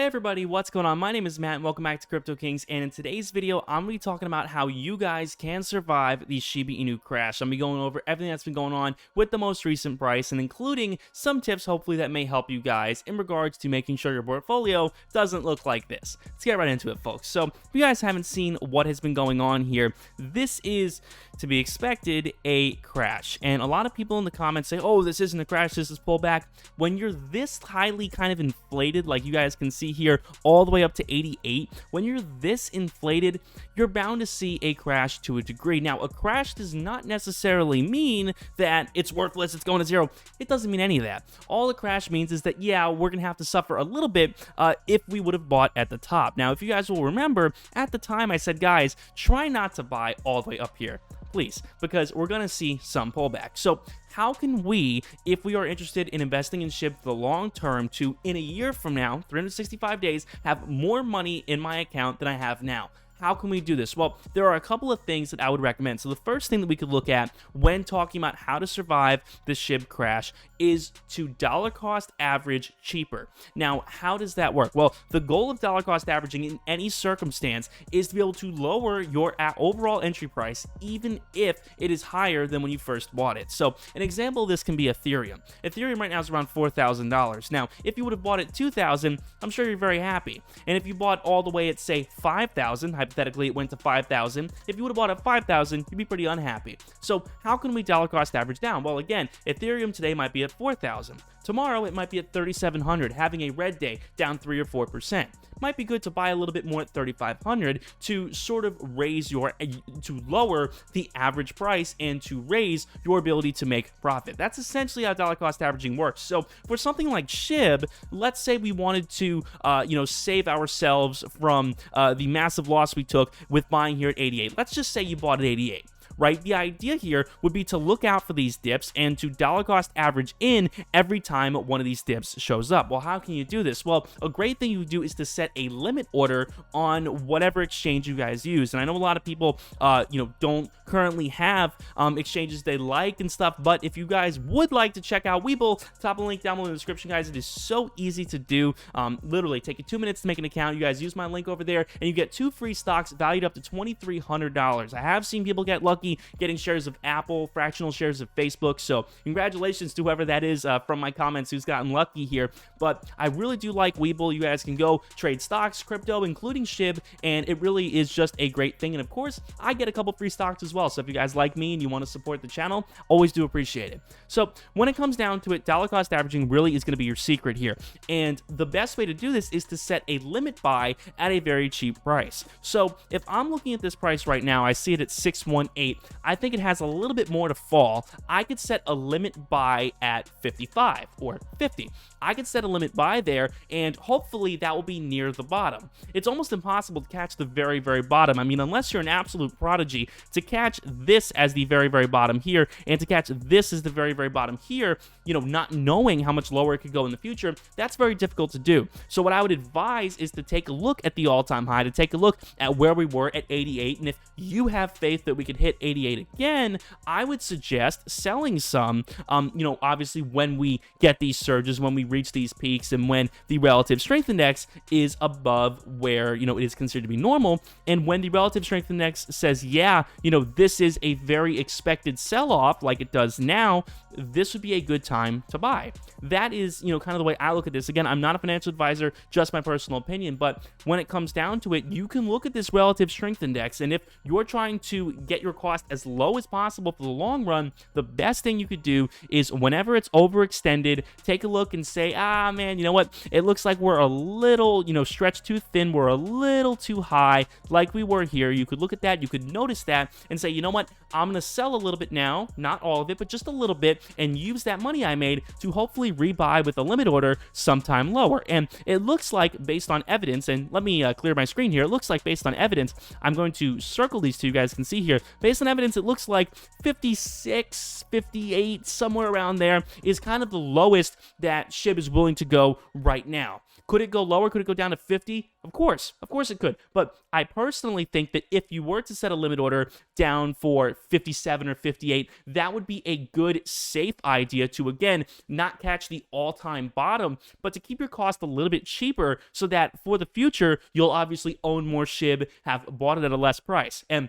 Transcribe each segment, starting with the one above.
Hey everybody, what's going on? My name is Matt and welcome back to Crypto Kings, and in today's video, I'm going to be talking about how you guys can survive the Shiba Inu crash. I'm going to be going over everything that's been going on with the most recent price and including some tips hopefully that may help you guys in regards to making sure your portfolio doesn't look like this. Let's get right into it, folks. So, if you guys haven't seen what has been going on here, this is, to be expected, a crash. And a lot of people in the comments say, oh, this isn't a crash, this is pullback. When you're this highly kind of inflated, like you guys can see here, all the way up to 88, when you're this inflated, you're bound to see a crash to a degree. Now, a crash does not necessarily mean that it's worthless, it's going to zero. It doesn't mean any of that. All a crash means is that, yeah, we're going to have to suffer a little bit if we would have bought at the top. Now, if you guys will remember, at the time I said, guys, try not to buy all the way up here, please, because we're going to see some pullback. So how can we, if we are interested in investing in SHIB for the long term, to in a year from now, 365 days, have more money in my account than I have now? How can we do this? Well, there are a couple of things that I would recommend. So the first thing that we could look at when talking about how to survive the SHIB crash is to dollar cost average cheaper. Now, how does that work? Well, the goal of dollar cost averaging in any circumstance is to be able to lower your overall entry price, even if it is higher than when you first bought it. So an example of this can be Ethereum. Ethereum right now is around $4,000. Now, if you would have bought it $2,000, I'm sure you're very happy. And if you bought all the way at, say, $5,000, hypothetically it went to $5,000. If you would have bought at $5,000, you'd be pretty unhappy. So how can we dollar cost average down? Well, again, Ethereum today might be at $4,000. Tomorrow it might be at $3,700, having a red day down 3 or 4%. Might be good to buy a little bit more at $3,500 to sort of raise your, to lower the average price and to raise your ability to make profit. That's essentially how dollar cost averaging works. So for something like SHIB, let's say we wanted to, save ourselves from the massive loss we took with buying here at 88. Let's just say you bought at 88. Right? The idea here would be to look out for these dips and to dollar cost average in every time one of these dips shows up. Well, how can you do this? Well, a great thing you do is to set a limit order on whatever exchange you guys use. And I know a lot of people, don't currently have exchanges they like and stuff, but if you guys would like to check out Webull, top of the link down below in the description, guys. It is so easy to do. Literally, take you 2 minutes to make an account. You guys use my link over there, and you get 2 free stocks valued up to $2,300. I have seen people get lucky getting shares of Apple, fractional shares of Facebook, so congratulations to whoever that is from my comments who's gotten lucky here. But I really do like Webull. You guys can go trade stocks, crypto, including SHIB, and it really is just a great thing. And of course, I get a couple free stocks as well, so if you guys like me and you want to support the channel, always do appreciate it. So when it comes down to it, dollar cost averaging really is going to be your secret here, and the best way to do this is to set a limit buy at a very cheap price. So if I'm looking at this price right now, I see it at 618. I think it has a little bit more to fall. I could set a limit buy at 55 or 50. I could set a limit buy there, and hopefully that will be near the bottom. It's almost impossible to catch the very, very bottom. I mean, unless you're an absolute prodigy, to catch this as the very, very bottom here, and to catch this as the very, very bottom here, not knowing how much lower it could go in the future, that's very difficult to do. So what I would advise is to take a look at the all-time high, to take a look at where we were at 88, and if you have faith that we could hit 88 again, I would suggest selling some, obviously when we get these surges, when we reach these peaks, and when the relative strength index is above where, it is considered to be normal, and when the relative strength index says, yeah, this is a very expected sell-off like it does now, this would be a good time to buy. That is, kind of the way I look at this. Again, I'm not a financial advisor, just my personal opinion, but when it comes down to it, you can look at this relative strength index, and if you're trying to get your cost as low as possible for the long run, the best thing you could do is whenever it's overextended, take a look and say, man, you know what? It looks like we're a little, stretched too thin. We're a little too high like we were here. You could look at that. You could notice that and say, you know what? I'm going to sell a little bit now, not all of it, but just a little bit, and use that money I made to hopefully rebuy with a limit order sometime lower. And it looks like, based on evidence, and let me clear my screen here. It looks like, based on evidence, I'm going to circle these two, you guys can see here. Based on evidence, it looks like 56, 58, somewhere around there is kind of the lowest that SHIB is willing to go right now. Could it go lower? Could it go down to 50? Of course it could. But I personally think that if you were to set a limit order down for 57 or 58, that would be a good, safe idea to, again, not catch the all-time bottom, but to keep your cost a little bit cheaper so that for the future, you'll obviously own more SHIB, have bought it at a less price. And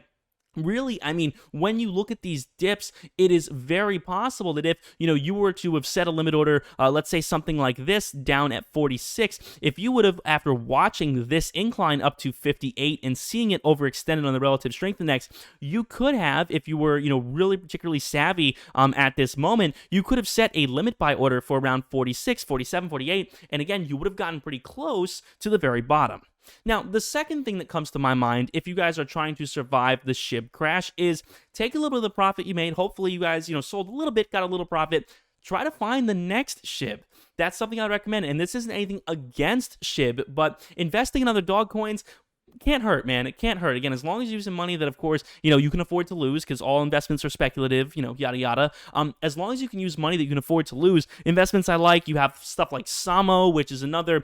really, I mean, when you look at these dips, it is very possible that if, you were to have set a limit order, let's say something like this down at 46, if you would have, after watching this incline up to 58 and seeing it overextended on the relative strength index, you could have, if you were, really particularly savvy at this moment, you could have set a limit buy order for around 46, 47, 48, and again, you would have gotten pretty close to the very bottom. Now, the second thing that comes to my mind, if you guys are trying to survive the SHIB crash, is take a little bit of the profit you made. Hopefully, you guys, sold a little bit, got a little profit. Try to find the next SHIB. That's something I recommend. And this isn't anything against SHIB, but investing in other dog coins can't hurt, man. It can't hurt. Again, as long as you're using money that, of course, you can afford to lose, because all investments are speculative, yada, yada. As long as you can use money that you can afford to lose, investments I like, you have stuff like Samo, which is another,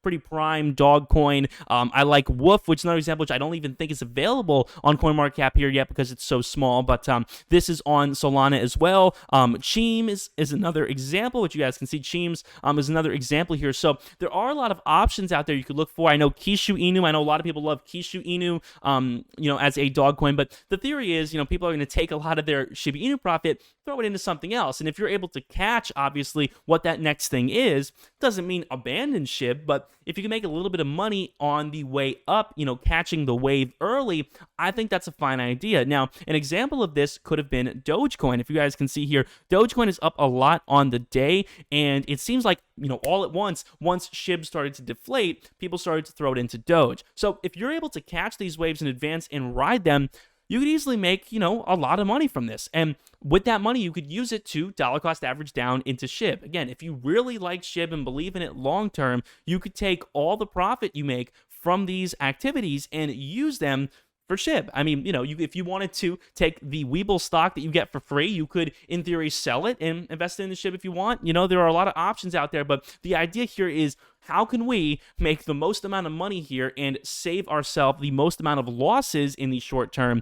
pretty prime dog coin. I like Woof, which is another example, which I don't even think is available on CoinMarketCap here yet because it's so small, but this is on Solana as well. Cheem is another example, which you guys can see. Cheems is another example here. So there are a lot of options out there you could look for. I know Shibu Inu. I know a lot of people love Shibu Inu, as a dog coin, but the theory is, people are going to take a lot of their Shiba Inu profit, throw it into something else. And if you're able to catch, obviously, what that next thing is, doesn't mean abandon SHIB, but if you can make a little bit of money on the way up, catching the wave early, I think that's a fine idea. Now, an example of this could have been Dogecoin. If you guys can see here, Dogecoin is up a lot on the day, and it seems like, all at once SHIB started to deflate, people started to throw it into Doge. So if you're able to catch these waves in advance and ride them, you could easily make, a lot of money from this. And with that money, you could use it to dollar cost average down into SHIB. Again, if you really like SHIB and believe in it long term, you could take all the profit you make from these activities and use them for SHIB. I mean, if you wanted to take the Webull stock that you get for free, you could, in theory, sell it and invest in the SHIB if you want. There are a lot of options out there, but the idea here is, how can we make the most amount of money here and save ourselves the most amount of losses in the short term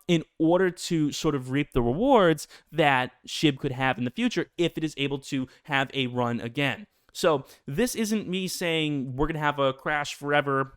in order to sort of reap the rewards that SHIB could have in the future if it is able to have a run again. So this isn't me saying we're going to have a crash forever,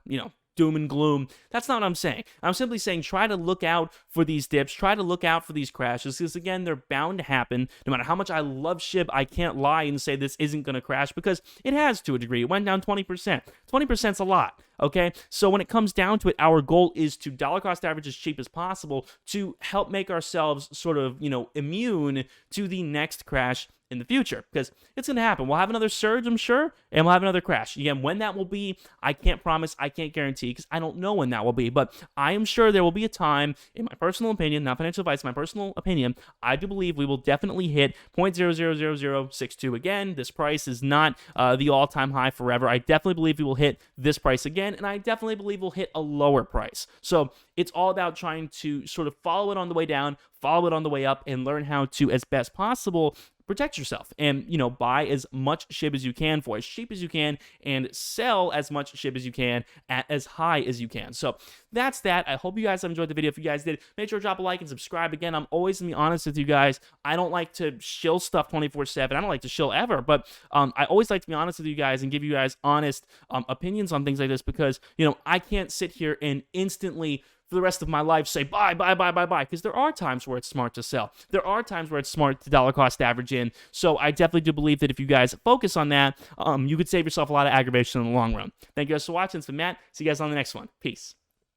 doom and gloom. That's not what I'm saying. I'm simply saying try to look out for these dips, try to look out for these crashes, because again, they're bound to happen. No matter how much I love SHIB, I can't lie and say this isn't going to crash, because it has to a degree. It went down 20%. 20% is a lot. Okay, so when it comes down to it, our goal is to dollar cost average as cheap as possible to help make ourselves sort of, immune to the next crash in the future, because it's going to happen. We'll have another surge, I'm sure, and we'll have another crash. Again, when that will be, I can't promise, I can't guarantee, because I don't know when that will be, but I am sure there will be a time, in my personal opinion, not financial advice, my personal opinion, I do believe we will definitely hit 0.000062 again. This price is not the all-time high forever. I definitely believe we will hit this price again, and I definitely believe we'll hit a lower price. So it's all about trying to sort of follow it on the way down, follow it on the way up, and learn how to, as best possible, protect yourself and, buy as much SHIB as you can for as cheap as you can and sell as much SHIB as you can at as high as you can. So that's that. I hope you guys have enjoyed the video. If you guys did, make sure to drop a like and subscribe. Again, I'm always going to be honest with you guys. I don't like to shill stuff 24/7. I don't like to shill ever, but I always like to be honest with you guys and give you guys honest opinions on things like this, because, I can't sit here and instantly for the rest of my life say buy, because there are times where it's smart to sell. There are times where it's smart to dollar cost average in. So I definitely do believe that if you guys focus on that, you could save yourself a lot of aggravation in the long run. Thank you guys for watching. It's been Matt. See you guys on the next one. Peace.